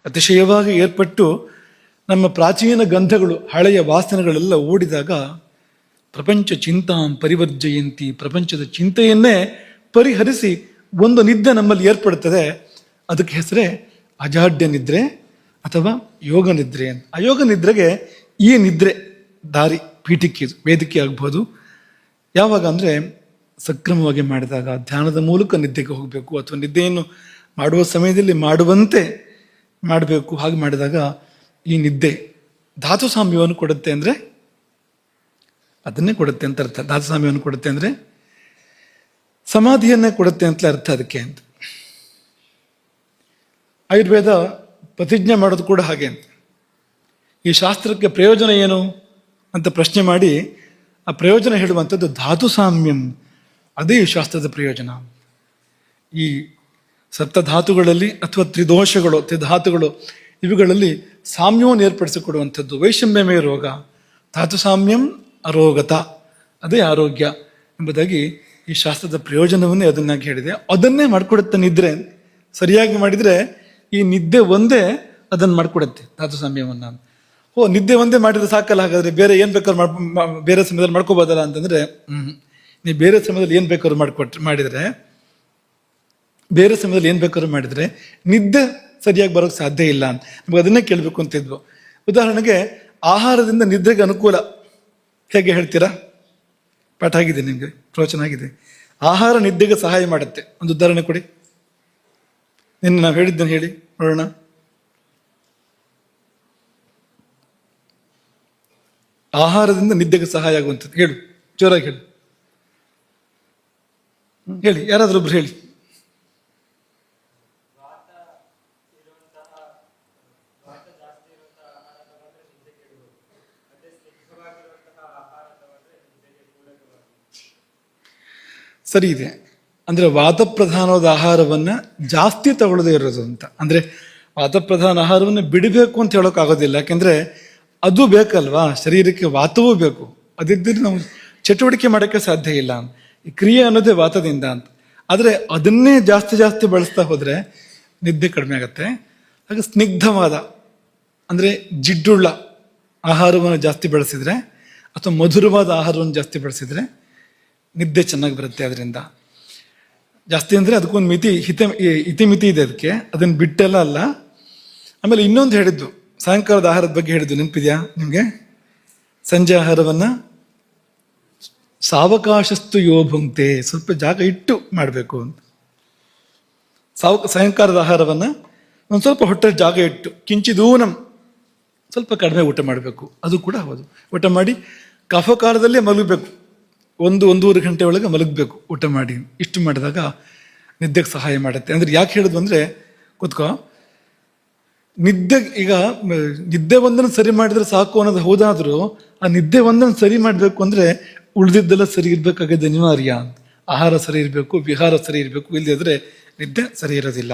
ಅತಿಶಯವಾಗಿ ಏರ್ಪಟ್ಟು ನಮ್ಮ ಪ್ರಾಚೀನ ಗಂಧಗಳು ಹಳೆಯ ವಾಸನೆಗಳೆಲ್ಲ ಓಡಿದಾಗ ಪ್ರಪಂಚ ಚಿಂತಾಂ ಪರಿವರ್ಜಯಂತಿ, ಪ್ರಪಂಚದ ಚಿಂತೆಯನ್ನೇ ಪರಿಹರಿಸಿ ಒಂದು ನಿದ್ದೆ ನಮ್ಮಲ್ಲಿ ಏರ್ಪಡುತ್ತದೆ. ಅದಕ್ಕೆ ಹೆಸರೇ ಅಜಾಡ್ಯ ನಿದ್ರೆ ಅಥವಾ ಯೋಗ ನಿದ್ರೆ ಅಂತ. ಅಯೋಗ ನಿದ್ರೆಗೆ ಈ ನಿದ್ರೆ ದಾರಿ ಪೀಠಿಕೆ ವೇದಿಕೆ ಆಗ್ಬೋದು. ಯಾವಾಗ ಅಂದರೆ ಸಕ್ರಮವಾಗಿ ಮಾಡಿದಾಗ, ಧ್ಯಾನದ ಮೂಲಕ ನಿದ್ದೆಗೆ ಹೋಗಬೇಕು, ಅಥವಾ ನಿದ್ದೆಯನ್ನು ಮಾಡುವ ಸಮಯದಲ್ಲಿ ಮಾಡುವಂತೆ ಮಾಡಬೇಕು. ಹಾಗೆ ಮಾಡಿದಾಗ ಈ ನಿದ್ದೆ ಧಾತು ಸಾಮ್ಯವನ್ನು ಕೊಡುತ್ತೆ. ಅಂದರೆ ಅದನ್ನೇ ಕೊಡುತ್ತೆ ಅಂತ ಅರ್ಥ. ಧಾತು ಸಾಮ್ಯವನ್ನು ಕೊಡುತ್ತೆ ಅಂದರೆ ಸಮಾಧಿಯನ್ನೇ ಕೊಡುತ್ತೆ ಅಂತಲೇ ಅರ್ಥ ಅದಕ್ಕೆ ಅಂತ. ಆಯುರ್ವೇದ ಪ್ರತಿಜ್ಞೆ ಮಾಡೋದು ಕೂಡ ಹಾಗೆ ಅಂತ. ಈ ಶಾಸ್ತ್ರಕ್ಕೆ ಪ್ರಯೋಜನ ಏನು ಅಂತ ಪ್ರಶ್ನೆ ಮಾಡಿ ಆ ಪ್ರಯೋಜನ ಹೇಳುವಂಥದ್ದು ಧಾತು ಸಾಮ್ಯಂ. ಅದೇ ಈ ಶಾಸ್ತ್ರದ ಪ್ರಯೋಜನ. ಈ ಸಪ್ತಧಾತುಗಳಲ್ಲಿ ಅಥವಾ ತ್ರಿಧಾತುಗಳು ಇವುಗಳಲ್ಲಿ ಸಾಮ್ಯವನ್ನು ಏರ್ಪಡಿಸಿಕೊಡುವಂಥದ್ದು. ವೈಷಮ್ಯಮೇ ರೋಗ, ಧಾತು ಸಾಮ್ಯಂ ಅರೋಗತ, ಅದೇ ಆರೋಗ್ಯ ಎಂಬುದಾಗಿ ಈ ಶಾಸ್ತ್ರದ ಪ್ರಯೋಜನವನ್ನೇ ಅದನ್ನಾಗಿ ಹೇಳಿದೆ. ಅದನ್ನೇ ಮಾಡಿಕೊಡುತ್ತೆ ನಿದ್ರೆ. ಸರಿಯಾಗಿ ಮಾಡಿದರೆ ಈ ನಿದ್ದೆ ಒಂದೇ ಅದನ್ನು ಮಾಡಿಕೊಡುತ್ತೆ, ಧಾತು ಸಾಮ್ಯವನ್ನು. ನಿದ್ದೆ ಒಂದೇ ಮಾಡಿದ್ರೆ ಸಾಕಲ್ಲ, ಹಾಗಾದರೆ ಬೇರೆ ಏನು ಬೇಕಾದ್ರೂ ಬೇರೆ ಸಮಯದಲ್ಲಿ ಮಾಡ್ಕೋಬೋದಲ್ಲ ಅಂತಂದರೆ, ನೀವು ಬೇರೆ ಸಮಯದಲ್ಲಿ ಏನು ಬೇಕಾದ್ರೂ ಮಾಡಿದರೆ ಬೇರೆ ಸಮಯದಲ್ಲಿ ಏನು ಬೇಕಾದ್ರೂ ಮಾಡಿದರೆ ನಿದ್ದೆ ಸರಿಯಾಗಿ ಬರೋಕ್ಕೆ ಸಾಧ್ಯ ಇಲ್ಲ ಅಂತ ನಮಗೆ ಅದನ್ನೇ ಕೇಳಬೇಕು ಅಂತಿದ್ವು. ಉದಾಹರಣೆಗೆ ಆಹಾರದಿಂದ ನಿದ್ರೆಗೆ ಅನುಕೂಲ ಹೇಗೆ ಹೇಳ್ತೀರಾ? ಪಾಠ ಆಗಿದೆ ನಿಮಗೆ, ಪ್ರವಚನ ಆಗಿದೆ. ಆಹಾರ ನಿದ್ದೆಗೆ ಸಹಾಯ ಮಾಡುತ್ತೆ. ಒಂದು ಉದಾಹರಣೆ ಕೊಡಿ. ನಿನ್ನೆ ನಾವು ಹೇಳಿದ್ದನ್ನು ಹೇಳಿ ನೋಡೋಣ. ಆಹಾರದಿಂದ ನಿದ್ದೆಗೆ ಸಹಾಯ ಆಗುವಂಥದ್ದು ಹೇಳು, ಜೋರಾಗಿ ಹೇಳಿ. ಹೇಳಿ, ಯಾರಾದ್ರೂ ಒಬ್ರು ಹೇಳಿ. ಸರಿ ಇದೆ. ಅಂದರೆ ವಾತಪ್ರಧಾನವಾದ ಆಹಾರವನ್ನು ಜಾಸ್ತಿ ತಗೊಳ್ಳದೇ ಇರೋದು ಅಂತ. ಅಂದರೆ ವಾತಪ್ರಧಾನ ಆಹಾರವನ್ನು ಬಿಡಬೇಕು ಅಂತ ಹೇಳೋಕ್ಕಾಗೋದಿಲ್ಲ. ಯಾಕೆಂದರೆ ಅದು ಬೇಕಲ್ವಾ, ಶರೀರಕ್ಕೆ ವಾತವೂ ಬೇಕು. ಅದಿದ್ದರೆ ನಾವು ಚಟುವಟಿಕೆ ಮಾಡೋಕ್ಕೆ ಸಾಧ್ಯ ಇಲ್ಲ. ಈ ಕ್ರಿಯೆ ಅನ್ನೋದೇ ವಾತದಿಂದ ಅಂತ. ಆದರೆ ಅದನ್ನೇ ಜಾಸ್ತಿ ಬಳಸ್ತಾ ಹೋದರೆ ನಿದ್ದೆ ಕಡಿಮೆ ಆಗುತ್ತೆ. ಹಾಗೆ ಸ್ನಿಗ್ಧವಾದ ಅಂದರೆ ಜಿಡ್ಡುಳ್ಳ ಆಹಾರವನ್ನು ಜಾಸ್ತಿ ಬಳಸಿದರೆ ಅಥವಾ ಮಧುರವಾದ ಆಹಾರವನ್ನು ಜಾಸ್ತಿ ಬಳಸಿದರೆ ನಿದ್ದೆ ಚೆನ್ನಾಗಿ ಬರುತ್ತೆ. ಅದರಿಂದ ಜಾಸ್ತಿ ಅಂದರೆ ಅದಕ್ಕೊಂದು ಇತಿಮಿತಿ ಇದೆ ಅದಕ್ಕೆ, ಅದನ್ನು ಬಿಟ್ಟೆಲ್ಲ ಅಲ್ಲ. ಆಮೇಲೆ ಇನ್ನೊಂದು ಹೇಳಿದ್ದು, ಸಾಯಂಕಾಲದ ಆಹಾರದ ಬಗ್ಗೆ ಹೇಳಿದ್ದು ನೆನಪಿದೆಯಾ ನಿಮಗೆ? ಸಂಜೆ ಆಹಾರವನ್ನು ಸಾವಕಾಶಸ್ತು ಯೋಭುಂಕ್ತೆ, ಸ್ವಲ್ಪ ಜಾಗ ಇಟ್ಟು ಮಾಡಬೇಕು ಅಂತ. ಸಾಯಂಕಾಲದ ಆಹಾರವನ್ನು ಒಂದು ಸ್ವಲ್ಪ ಹೊಟ್ಟೆ ಜಾಗ ಇಟ್ಟು ಕಿಂಚಿದೂನಂ ಸ್ವಲ್ಪ ಕಡಿಮೆ ಊಟ ಮಾಡಬೇಕು. ಅದು ಕೂಡ ಹೌದು. ಊಟ ಮಾಡಿ ಕಫಕಾಲದಲ್ಲೇ ಮಲಗಬೇಕು. 1-1.5 ಗಂಟೆ ಒಳಗೆ ಮಲಗಬೇಕು ಊಟ ಮಾಡಿ. ಇಷ್ಟು ಮಾಡಿದಾಗ ನಿದ್ದೆಗೆ ಸಹಾಯ ಮಾಡುತ್ತೆ. ಅಂದರೆ ಯಾಕೆ ಹೇಳಿದ್ವು ಅಂದರೆ, ಕೂತ್ಕೋ, ನಿದ್ದೆ ಒಂದನ್ನು ಸರಿ ಮಾಡಿದ್ರೆ ಸಾಕು ಅನ್ನೋದು ಹೌದಾದರೂ ಆ ನಿದ್ದೆ ಒಂದನ್ನು ಸರಿ ಮಾಡಬೇಕು ಅಂದರೆ ಉಳಿದಿದ್ದೆಲ್ಲ ಸರಿ ಇರಬೇಕಾಗಿದೆ, ಅನಿವಾರ್ಯ. ಆಹಾರ ಸರಿ ಇರಬೇಕು, ವಿಹಾರ ಸರಿ ಇರಬೇಕು, ಇಲ್ಲದಿದ್ರೆ ನಿದ್ದೆ ಸರಿ ಇರೋದಿಲ್ಲ.